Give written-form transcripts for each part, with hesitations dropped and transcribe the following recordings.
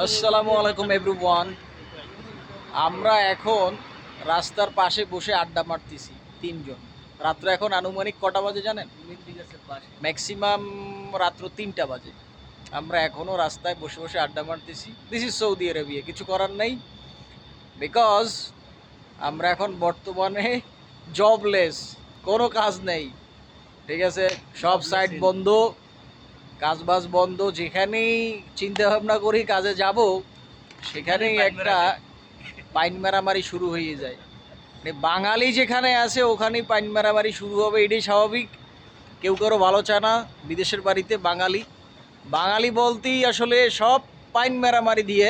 আসসালামু আলাইকুম এভরিওয়ান। আমরা এখন রাস্তার পাশে বসে আড্ডা মারতেছি তিনজন। রাত্র এখন আনুমানিক কটা বাজে জানেন? ম্যাক্সিমাম রাত্র 3টা বাজে। আমরা এখনও রাস্তায় বসে বসে আড্ডা মারতেছি। দিস ইজ সৌদি আরবিয়া, কিছু করার নেই। বিকজ আমরা এখন বর্তমানে জবলেস, কোনো কাজ নেই, ঠিক আছে? সব সাইট বন্ধ, কাজবাজ বন্ধ। যেখানেই চিন্তা ভাবনা করি কাজে যাব, সেখানেই একটা পাইন মারামারি শুরু হয়ে যায়। মানে বাঙালি যেখানে আছে ওখানেই পাইন মারামারি শুরু হবে, এটাই স্বাভাবিক। কেউ কারো ভালো চায় না। বিদেশের বাড়িতে বাঙালি বাঙালি বলতেই আসলে সব পাইন মারামারি দিয়ে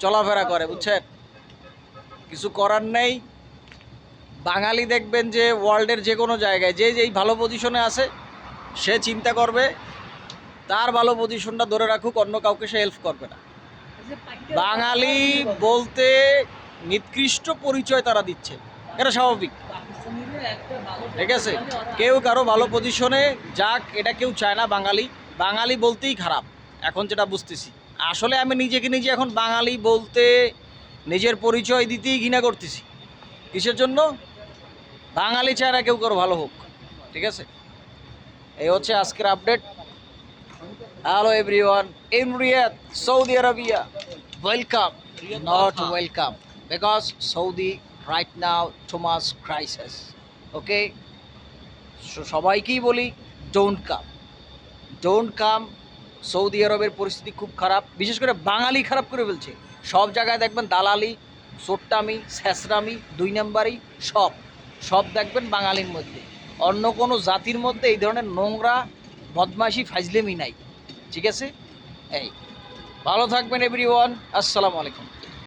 চলাফেরা করে, বুঝছেন? কিছু করার নেই। বাঙালি দেখবেন যে ওয়ার্ল্ডের যে কোনো জায়গায় যে যেই ভালো পজিশনে আছে, সে চিন্তা করবে তার ভালো পজিশনটা ধরে রাখুক, অন্য কাউকে সে হেল্প করবে না। বাঙালি বলতে নিকৃষ্ট পরিচয় তারা দিচ্ছে, এটা স্বাভাবিক, ঠিক আছে? কেউ কারো ভালো পজিশনে যাক, এটা কেউ চায় না। বাঙালি বাঙালি বলতেই খারাপ এখন, যেটা বুঝতেছি। আসলে আমি নিজেকে নিজে এখন বাঙালি বলতে, নিজের পরিচয় দিতেই ঘৃণা করতেছি। কিসের জন্য? বাঙালি চায় না কেউ কারো ভালো হোক, ঠিক আছে? এই হচ্ছে আজকের update. Hello everyone, in Riyadh, Saudi Arabia. Welcome, not welcome, because Saudi right now too much crisis. Okay, so সবাইকেই বলি ডোন্ট কাম। সৌদি আরবের পরিস্থিতি খুব খারাপ, বিশেষ করে বাঙালি খারাপ করে ফেলছে। সব জায়গায় দেখবেন দালালি, সোট্টামি, ছেঁচড়ামি, 2 নাম্বারি, সব দেখবেন বাঙালির মধ্যে। অন্য কোনো জাতির মধ্যে এই ধরনের নোংরা বদমাইশি ফাইজলেমি নাই, ঠিক আছে? এই ভালো থাকবেন এভরিওয়ান, আসসালামু আলাইকুম।